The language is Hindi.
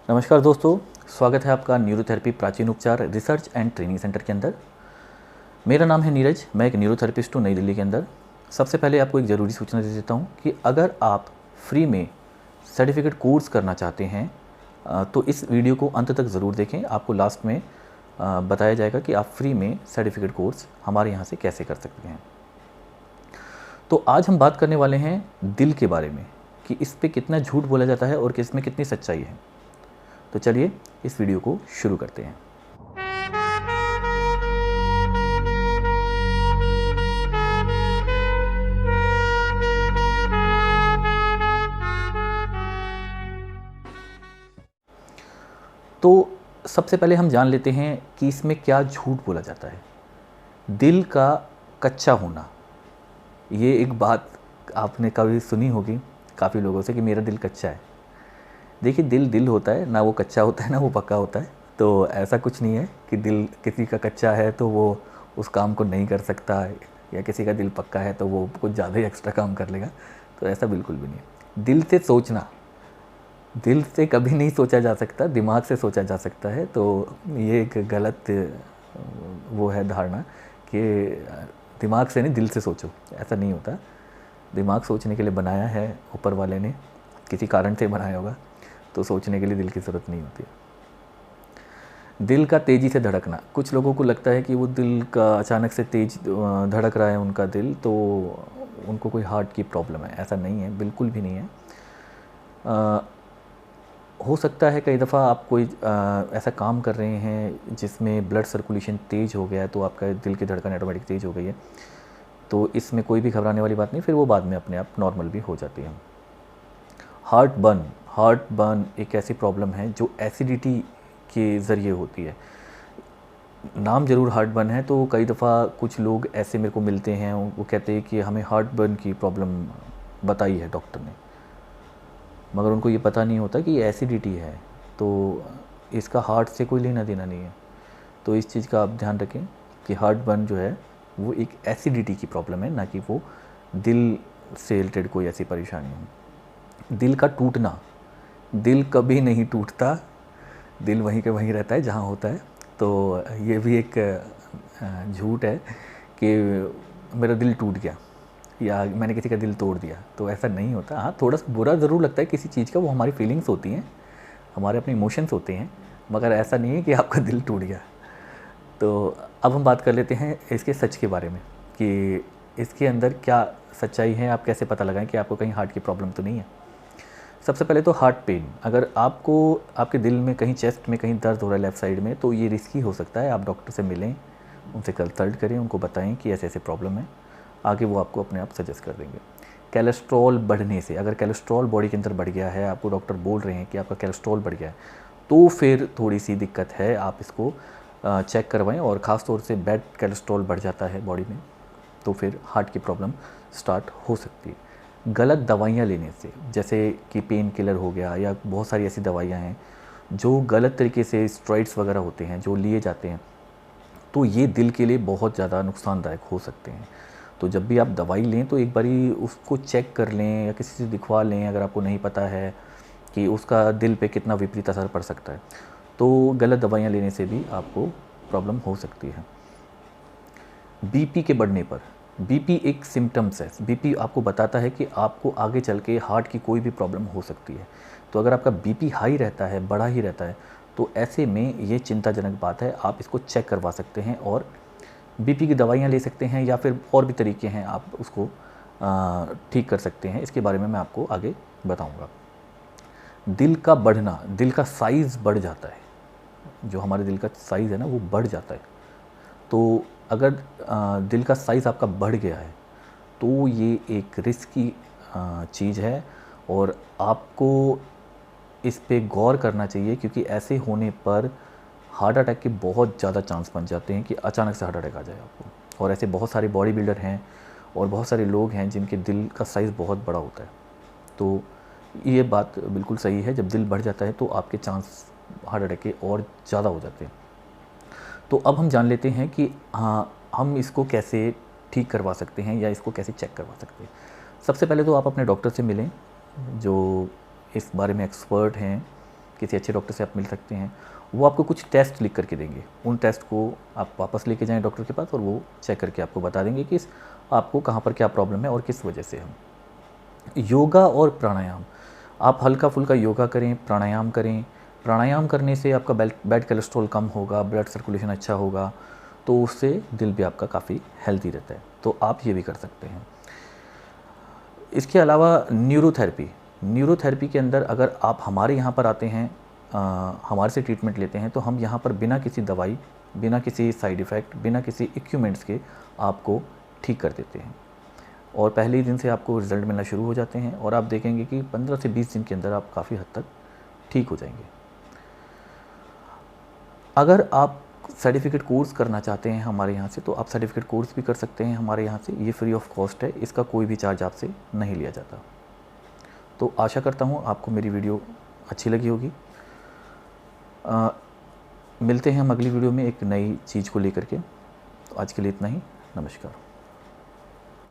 नमस्कार दोस्तों, स्वागत है आपका न्यूरोथेरेपी प्राचीन उपचार रिसर्च एंड ट्रेनिंग सेंटर के अंदर। मेरा नाम है नीरज, मैं एक न्यूरोथेरेपिस्ट हूँ नई दिल्ली के अंदर। सबसे पहले आपको एक ज़रूरी सूचना दे देता हूँ कि अगर आप फ्री में सर्टिफिकेट कोर्स करना चाहते हैं तो इस वीडियो को अंत तक ज़रूर देखें। आपको लास्ट में बताया जाएगा कि आप फ्री में सर्टिफिकेट कोर्स हमारे यहाँ से कैसे कर सकते हैं। तो आज हम बात करने वाले हैं दिल के बारे में कि इस पे कितना झूठ बोला जाता है और इसमें कितनी सच्चाई है। तो चलिए इस वीडियो को शुरू करते हैं। तो सबसे पहले हम जान लेते हैं कि इसमें क्या झूठ बोला जाता है। दिल का कच्चा होना, ये एक बात आपने कभी सुनी होगी काफ़ी लोगों से कि मेरा दिल कच्चा है। देखिए, दिल दिल होता है, ना वो कच्चा होता है ना वो पक्का होता है। तो ऐसा कुछ नहीं है कि दिल किसी का कच्चा है तो वो उस काम को नहीं कर सकता है, या किसी का दिल पक्का है तो वो कुछ ज़्यादा ही एक्स्ट्रा काम कर लेगा। तो ऐसा बिल्कुल भी नहीं है। दिल से सोचना, दिल से कभी नहीं सोचा जा सकता, दिमाग से सोचा जा सकता है। तो ये एक गलत वो है धारणा कि दिमाग से नहीं दिल से सोचो, ऐसा नहीं होता। दिमाग सोचने के लिए बनाया है ऊपर वाले ने, किसी कारण से बनाया होगा, तो सोचने के लिए दिल की ज़रूरत नहीं होती है। दिल का तेज़ी से धड़कना, कुछ लोगों को लगता है कि वो दिल का अचानक से तेज धड़क रहा है उनका दिल, तो उनको कोई हार्ट की प्रॉब्लम है। ऐसा नहीं है, बिल्कुल भी नहीं है। हो सकता है कई दफ़ा आप कोई ऐसा काम कर रहे हैं जिसमें ब्लड सर्कुलेशन तेज़ हो गया है, तो आपका दिल की धड़कन ऑटोमेटिक तेज़ हो गई है। तो इसमें कोई भी घबराने वाली बात नहीं, फिर वो बाद में अपने आप नॉर्मल भी हो जाती है। हार्ट बर्न एक ऐसी प्रॉब्लम है जो एसिडिटी के ज़रिए होती है। नाम ज़रूर हार्ट बर्न है, तो कई दफ़ा कुछ लोग ऐसे मेरे को मिलते हैं, वो कहते हैं कि हमें हार्ट बर्न की प्रॉब्लम बताई है डॉक्टर ने, मगर उनको ये पता नहीं होता कि ये एसिडिटी है, तो इसका हार्ट से कोई लेना देना नहीं है। तो इस चीज़ का आप ध्यान रखें कि हार्ट बर्न जो है वो एक एसिडिटी की प्रॉब्लम है, ना कि वो दिल से रिलेटेड कोई ऐसी परेशानी हो। दिल का टूटना, दिल कभी नहीं टूटता, दिल वहीं के वहीं रहता है जहाँ होता है। तो ये भी एक झूठ है कि मेरा दिल टूट गया या मैंने किसी का दिल तोड़ दिया, तो ऐसा नहीं होता। हाँ, थोड़ा सा बुरा ज़रूर लगता है किसी चीज़ का, वो हमारी फीलिंग्स होती हैं, हमारे अपने इमोशंस होते हैं, मगर ऐसा नहीं है कि आपका दिल टूट गया। तो अब हम बात कर लेते हैं इसके सच के बारे में कि इसके अंदर क्या सच्चाई है, आप कैसे पता लगाएं कि आपको कहीं हार्ट की प्रॉब्लम तो नहीं है। सबसे पहले तो हार्ट पेन, अगर आपको आपके दिल में कहीं चेस्ट में कहीं दर्द हो रहा है लेफ़्ट साइड में, तो ये रिस्की हो सकता है। आप डॉक्टर से मिलें, उनसे कंसल्ट करें, उनको बताएं कि ऐसे ऐसे प्रॉब्लम है, आगे वो आपको अपने आप सजेस्ट कर देंगे। कोलेस्ट्रॉल बढ़ने से, अगर कोलेस्ट्रॉल बॉडी के अंदर बढ़ गया है, आपको डॉक्टर बोल रहे हैं कि आपका कोलेस्ट्रॉल बढ़ गया है, तो फिर थोड़ी सी दिक्कत है, आप इसको चेक करवाएं। और ख़ास तौर से बैड कोलेस्ट्रॉल बढ़ जाता है बॉडी में, तो फिर हार्ट की प्रॉब्लम स्टार्ट हो सकती है। गलत दवाइयाँ लेने से, जैसे कि पेन किलर हो गया, या बहुत सारी ऐसी दवाइयाँ हैं जो गलत तरीके से, स्टेरॉइड्स वगैरह होते हैं जो लिए जाते हैं, तो ये दिल के लिए बहुत ज़्यादा नुकसानदायक हो सकते हैं। तो जब भी आप दवाई लें तो एक बारी उसको चेक कर लें या किसी से दिखवा लें, अगर आपको नहीं पता है कि उसका दिल पे कितना विपरीत असर पड़ सकता है। तो गलत दवाइयाँ लेने से भी आपको प्रॉब्लम हो सकती है। बीपी के बढ़ने पर, बीपी एक सिम्टम्स है, बीपी आपको बताता है कि आपको आगे चल के हार्ट की कोई भी प्रॉब्लम हो सकती है। तो अगर आपका बीपी हाई रहता है, बढ़ा ही रहता है, तो ऐसे में ये चिंताजनक बात है। आप इसको चेक करवा सकते हैं और बीपी की दवाइयाँ ले सकते हैं, या फिर और भी तरीके हैं, आप उसको ठीक कर सकते हैं। इसके बारे में मैं आपको आगे बताऊँगा। दिल का बढ़ना, दिल का साइज़ बढ़ जाता है, जो हमारे दिल का साइज़ है ना वो बढ़ जाता है। तो अगर दिल का साइज़ आपका बढ़ गया है तो ये एक रिस्की चीज़ है, और आपको इस पे गौर करना चाहिए, क्योंकि ऐसे होने पर हार्ट अटैक के बहुत ज़्यादा चांस बन जाते हैं कि अचानक से हार्ट अटैक आ जाए आपको। और ऐसे बहुत सारे बॉडी बिल्डर हैं और बहुत सारे लोग हैं जिनके दिल का साइज़ बहुत बड़ा होता है। तो ये बात बिल्कुल सही है, जब दिल बढ़ जाता है तो आपके चांस हार्ट अटैक के और ज़्यादा हो जाते हैं। तो अब हम जान लेते हैं कि हाँ, हम इसको कैसे ठीक करवा सकते हैं या इसको कैसे चेक करवा सकते हैं। सबसे पहले तो आप अपने डॉक्टर से मिलें जो इस बारे में एक्सपर्ट हैं किसी अच्छे डॉक्टर से आप मिल सकते हैं। वो आपको कुछ टेस्ट लिख करके देंगे, उन टेस्ट को आप वापस लेके जाएँ डॉक्टर के पास और वो चेक करके आपको बता देंगे कि आपको कहाँ पर क्या प्रॉब्लम है और किस वजह से है। योगा और प्राणायाम, आप हल्का-फुल्का योगा करें, प्राणायाम करें। प्राणायाम करने से आपका बैड कोलेस्ट्रॉल कम होगा, ब्लड सर्कुलेशन अच्छा होगा, तो उससे दिल भी आपका काफ़ी हेल्दी रहता है, तो आप ये भी कर सकते हैं। इसके अलावा न्यूरोथेरेपी के अंदर अगर आप हमारे यहाँ पर आते हैं, हमारे से ट्रीटमेंट लेते हैं, तो हम यहाँ पर बिना किसी दवाई, बिना किसी साइड इफ़ेक्ट, बिना किसी इक्विपमेंट्स के आपको ठीक कर देते हैं और पहले ही दिन से आपको रिज़ल्ट मिलना शुरू हो जाते हैं और आप देखेंगे कि 15 से 20 दिन के अंदर आप काफ़ी हद तक ठीक हो जाएंगे। अगर आप सर्टिफिकेट कोर्स करना चाहते हैं हमारे यहाँ से, तो आप सर्टिफिकेट कोर्स भी कर सकते हैं हमारे यहाँ से। ये फ्री ऑफ कॉस्ट है, इसका कोई भी चार्ज आपसे नहीं लिया जाता। तो आशा करता हूँ आपको मेरी वीडियो अच्छी लगी होगी। मिलते हैं हम अगली वीडियो में एक नई चीज़ को लेकर के। तो आज के लिए इतना ही। नमस्कार।